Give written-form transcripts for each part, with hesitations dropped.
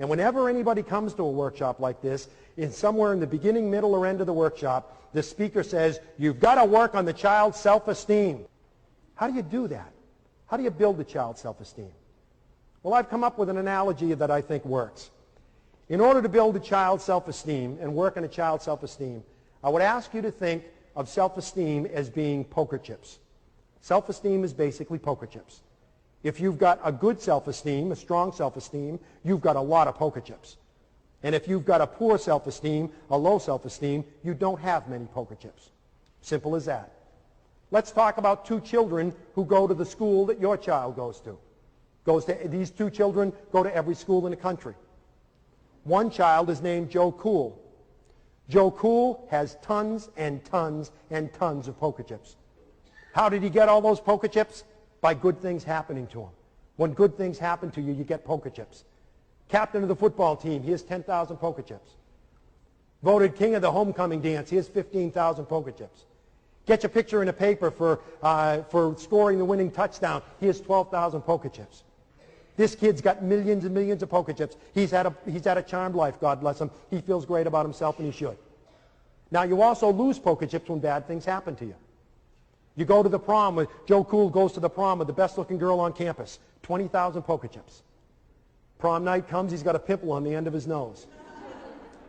And whenever anybody comes to a workshop like this, somewhere in the beginning, middle, or end of the workshop, the speaker says, you've got to work on the child's self-esteem. How do you do that? How do you build the child's self-esteem? Well, I've come up with an analogy that I think works. In order to build a child's self-esteem and work on a child's self-esteem, I would ask you to think of self-esteem as being poker chips. Self-esteem is basically poker chips. If you've got a good self-esteem, a strong self-esteem, you've got a lot of poker chips. And if you've got a poor self-esteem, a low self-esteem, you don't have many poker chips. Simple as that. Let's talk about two children who go to the school that your child goes to. These two children go to every school in the country. One child is named Joe Cool. Joe Cool has tons and tons and tons of poker chips. How did he get all those poker chips? By good things happening to him. When good things happen to you, you get poker chips. Captain of the football team, he has 10,000 poker chips. Voted king of the homecoming dance, he has 15,000 poker chips. Get your picture in a paper for scoring the winning touchdown, he has 12,000 poker chips. This kid's got millions and millions of poker chips. He's had a charmed life, God bless him. He feels great about himself, and he should. Now, you also lose poker chips when bad things happen to you. You go to the prom, Joe Cool goes to the prom with the best-looking girl on campus, 20,000 poker chips. Prom night comes, he's got a pimple on the end of his nose.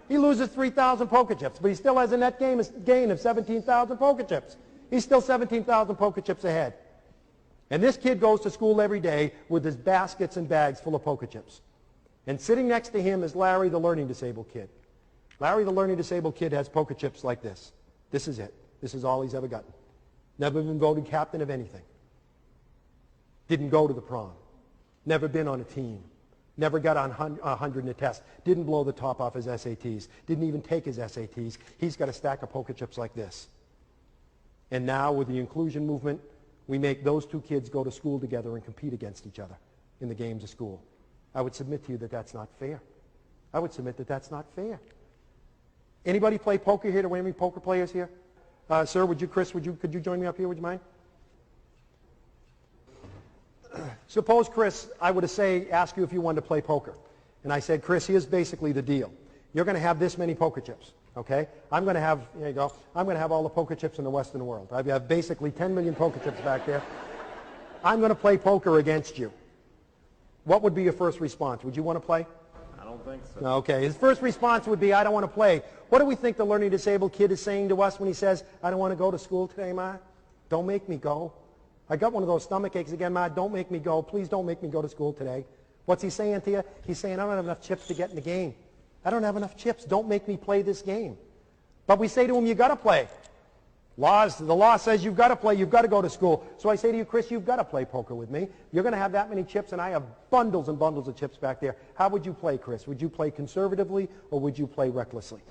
He loses 3,000 poker chips, but he still has a net gain of 17,000 poker chips. He's still 17,000 poker chips ahead. And this kid goes to school every day with his baskets and bags full of poker chips. And sitting next to him is Larry, the learning disabled kid. Larry, the learning disabled kid, has poker chips like this. This is it. This is all he's ever gotten. Never been voted captain of anything. Didn't go to the prom. Never been on a team. Never got on 100 in a test. Didn't blow the top off his SATs. Didn't even take his SATs. He's got a stack of poker chips like this. And now with the inclusion movement, we make those two kids go to school together and compete against each other in the games of school. I would submit to you that that's not fair. I would submit that that's not fair. Anybody play poker here? Do we have any poker players here? Sir, Chris, could you join me up here? Would you mind? Suppose, Chris, I were to ask you if you wanted to play poker. And I said, Chris, here's basically the deal. You're going to have this many poker chips, okay? I'm going to have, here you go, I'm going to have all the poker chips in the Western world. I have basically 10 million poker chips back there. I'm going to play poker against you. What would be your first response? Would you want to play? I don't think so. Okay, his first response would be, I don't want to play. What do we think the learning disabled kid is saying to us when he says, I don't want to go to school today, Ma? Don't make me go. I got one of those stomach aches again, Ma. Don't make me go. Please don't make me go to school today. What's he saying to you? He's saying, I don't have enough chips to get in the game. I don't have enough chips. Don't make me play this game. But we say to him, you got to play. The law says you've got to play. You've got to go to school. So I say to you, Chris, you've got to play poker with me. You're going to have that many chips, and I have bundles and bundles of chips back there. How would you play, Chris? Would you play conservatively, or would you play recklessly?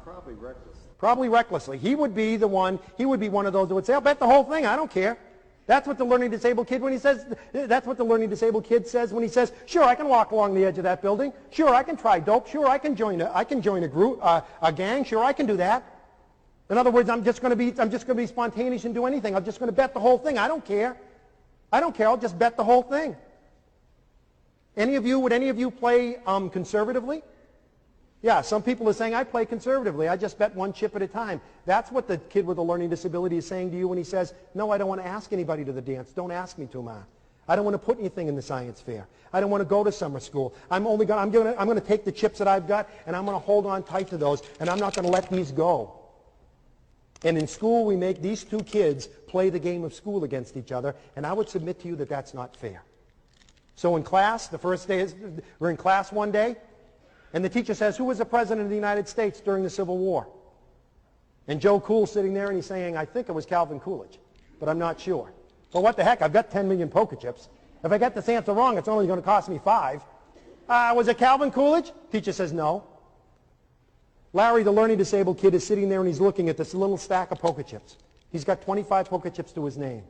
Probably recklessly. Probably recklessly. He would be one of those that would say, I'll bet the whole thing. I don't care. That's what the learning disabled kid that's what the learning disabled kid says when he says, sure, I can walk along the edge of that building. Sure, I can try dope. Sure, I can join a group, a gang. Sure, I can do that. In other words, I'm just going to be spontaneous and do anything. I'm just going to bet the whole thing. I don't care. I don't care. I'll just bet the whole thing. Would any of you play conservatively? Yeah, some people are saying, I play conservatively. I just bet one chip at a time. That's what the kid with a learning disability is saying to you when he says, no, I don't want to ask anybody to the dance. Don't ask me to, Ma. I don't want to put anything in the science fair. I don't want to go to summer school. I'm going to take the chips that I've got, and I'm going to hold on tight to those, and I'm not going to let these go. And in school, we make these two kids play the game of school against each other, and I would submit to you that that's not fair. So in class, the first day, we're in class one day, and the teacher says, who was the president of the United States during the Civil War? And Joe Cool's sitting there, and he's saying, I think it was Calvin Coolidge, but I'm not sure. Well, what the heck? I've got 10 million poker chips. If I get this answer wrong, it's only going to cost me 5. Was it Calvin Coolidge? Teacher says, no. Larry, the learning disabled kid, is sitting there, and he's looking at this little stack of poker chips. He's got 25 poker chips to his name.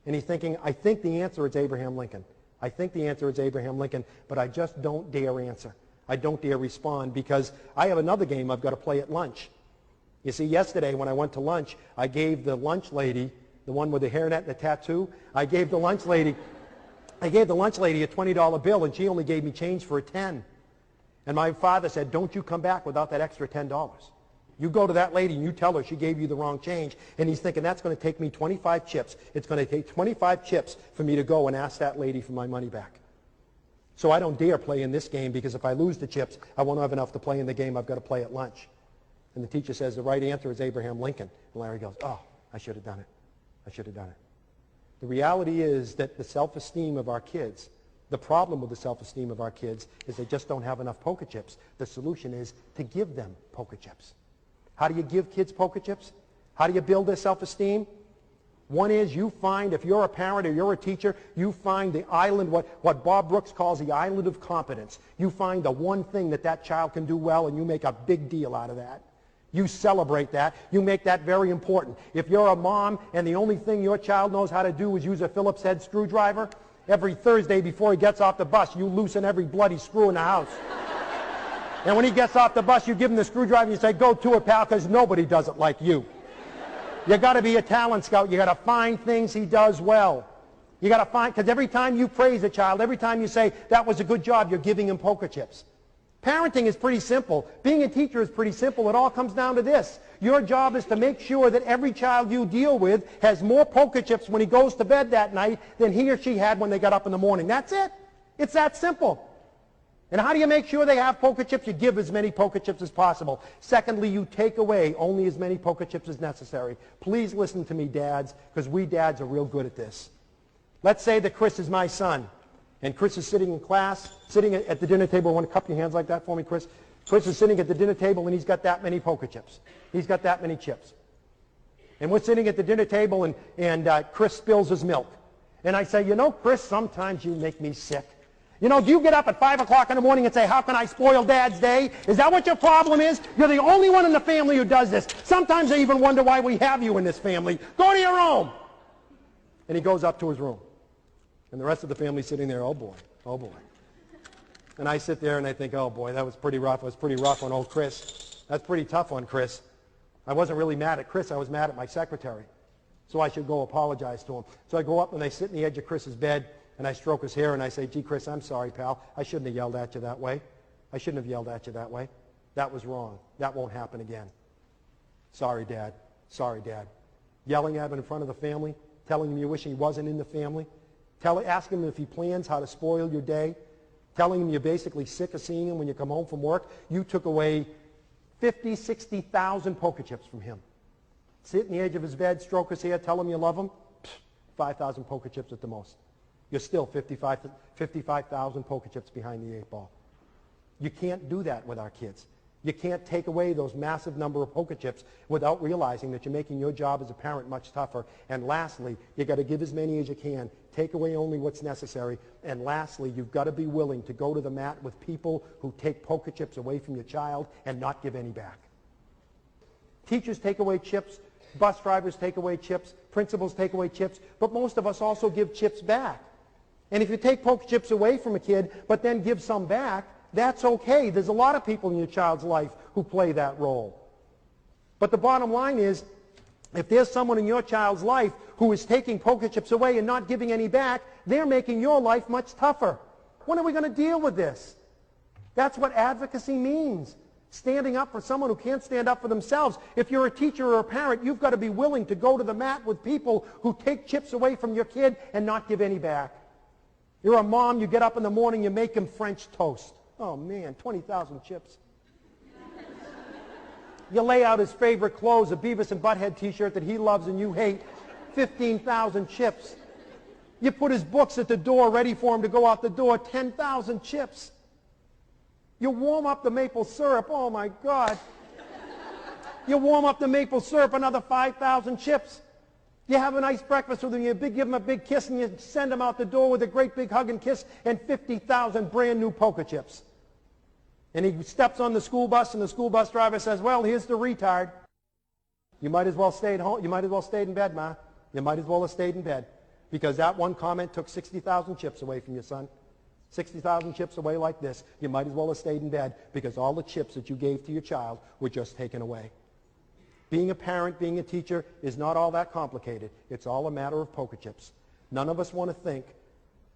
And he's thinking, I think the answer is Abraham Lincoln. I think the answer is Abraham Lincoln, but I just don't dare answer. I don't dare respond because I have another game I've got to play at lunch. You see, yesterday when I went to lunch, I gave the lunch lady, the one with the hairnet and the tattoo, I gave the lunch lady I gave the lunch lady a $20 bill, and she only gave me change for a 10. And my father said, don't you come back without that extra $10. You go to that lady and you tell her she gave you the wrong change. And he's thinking, that's going to take me 25 chips. It's going to take 25 chips for me to go and ask that lady for my money back. So I don't dare play in this game, because if I lose the chips, I won't have enough to play in the game I've got to play at lunch. And the teacher says, the right answer is Abraham Lincoln. And Larry goes, oh, I should have done it. I should have done it. The reality is that the self-esteem of our kids, the problem with the self-esteem of our kids is they just don't have enough poker chips. The solution is to give them poker chips. How do you give kids poker chips? How do you build their self-esteem? One is, you find, if you're a parent or you're a teacher, you find the island, what Bob Brooks calls the island of competence. You find the one thing that that child can do well, and you make a big deal out of that. You celebrate that. You make that very important. If you're a mom and the only thing your child knows how to do is use a Phillips head screwdriver, every Thursday before he gets off the bus, you loosen every bloody screw in the house. And when he gets off the bus, you give him the screwdriver and you say, go to it, pal, because nobody does it like you. You got to be a talent scout. You got to find things he does well. You got to find, because every time you praise a child, every time you say, that was a good job, you're giving him poker chips. Parenting is pretty simple. Being a teacher is pretty simple. It all comes down to this. Your job is to make sure that every child you deal with has more poker chips when he goes to bed that night than he or she had when they got up in the morning. That's it. It's that simple. And how do you make sure they have poker chips? You give as many poker chips as possible. Secondly, you take away only as many poker chips as necessary. Please listen to me, dads, because we dads are real good at this. Let's say that Chris is my son, and Chris is sitting in class, sitting at the dinner table. Want to cup your hands like that for me, Chris? Chris is sitting at the dinner table, and he's got that many poker chips. He's got that many chips. And we're sitting at the dinner table, and Chris spills his milk. And I say, you know, Chris, sometimes you make me sick. You know, do you get up at 5 o'clock in the morning and say, how can I spoil Dad's day? Is that what your problem is? You're the only one in the family who does this. Sometimes I even wonder why we have you in this family. Go to your room. And he goes up to his room. And the rest of the family's sitting there, oh boy, oh boy. And I sit there and I think, oh boy, that was pretty rough. It was pretty rough on old Chris. That's pretty tough on Chris. I wasn't really mad at Chris. I was mad at my secretary. So I should go apologize to him. So I go up and I sit in the edge of Chris's bed, and I stroke his hair and I say, gee, Chris, I'm sorry, pal. I shouldn't have yelled at you that way. I shouldn't have yelled at you that way. That was wrong. That won't happen again. Sorry, Dad. Sorry, Dad. Yelling at him in front of the family, telling him you wish he wasn't in the family, asking him if he plans how to spoil your day, telling him you're basically sick of seeing him when you come home from work. You took away 50, 60,000 poker chips from him. Sit in the edge of his bed, stroke his hair, tell him you love him. 5,000 poker chips at the most. You're still 55,000 poker chips behind the 8 ball. You can't do that with our kids. You can't take away those massive number of poker chips without realizing that you're making your job as a parent much tougher. And lastly, you got to give as many as you can. Take away only what's necessary. And lastly, you've got to be willing to go to the mat with people who take poker chips away from your child and not give any back. Teachers take away chips. Bus drivers take away chips. Principals take away chips. But most of us also give chips back. And if you take poker chips away from a kid, but then give some back, that's okay. There's a lot of people in your child's life who play that role. But the bottom line is, if there's someone in your child's life who is taking poker chips away and not giving any back, they're making your life much tougher. When are we going to deal with this? That's what advocacy means. Standing up for someone who can't stand up for themselves. If you're a teacher or a parent, you've got to be willing to go to the mat with people who take chips away from your kid and not give any back. You're a mom, you get up in the morning, you make him French toast. Oh man, 20,000 chips. You lay out his favorite clothes, a Beavis and Butthead t-shirt that he loves and you hate, 15,000 chips. You put his books at the door ready for him to go out the door, 10,000 chips. You warm up the maple syrup, oh my God. You warm up the maple syrup, another 5,000 chips. You have a nice breakfast with him, you give him a big kiss, and you send him out the door with a great big hug and kiss and 50,000 brand new poker chips. And he steps on the school bus, and the school bus driver says, well, here's the retard. You might as well stay at home. You might as well stay in bed, Ma. You might as well have stayed in bed. Because that one comment took 60,000 chips away from your son. 60,000 chips away like this. You might as well have stayed in bed because all the chips that you gave to your child were just taken away. Being a parent, being a teacher is not all that complicated. It's all a matter of poker chips. None of us want to think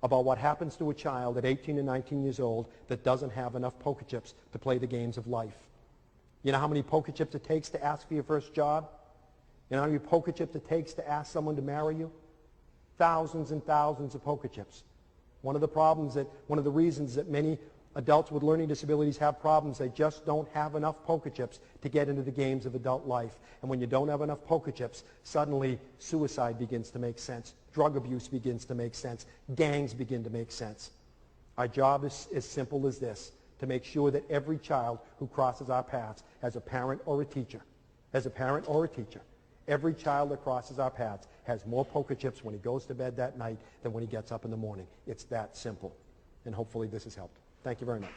about what happens to a child at 18 and 19 years old that doesn't have enough poker chips to play the games of life. You know how many poker chips it takes to ask for your first job? You know how many poker chips it takes to ask someone to marry you? Thousands and thousands of poker chips. One of the reasons that many adults with learning disabilities have problems, they just don't have enough poker chips to get into the games of adult life. And when you don't have enough poker chips, suddenly suicide begins to make sense. Drug abuse begins to make sense. Gangs begin to make sense. Our job is as simple as this, to make sure that every child who crosses our paths has a parent or a teacher. As a parent or a teacher. Every child that crosses our paths has more poker chips when he goes to bed that night than when he gets up in the morning. It's that simple. And hopefully this has helped. Thank you very much.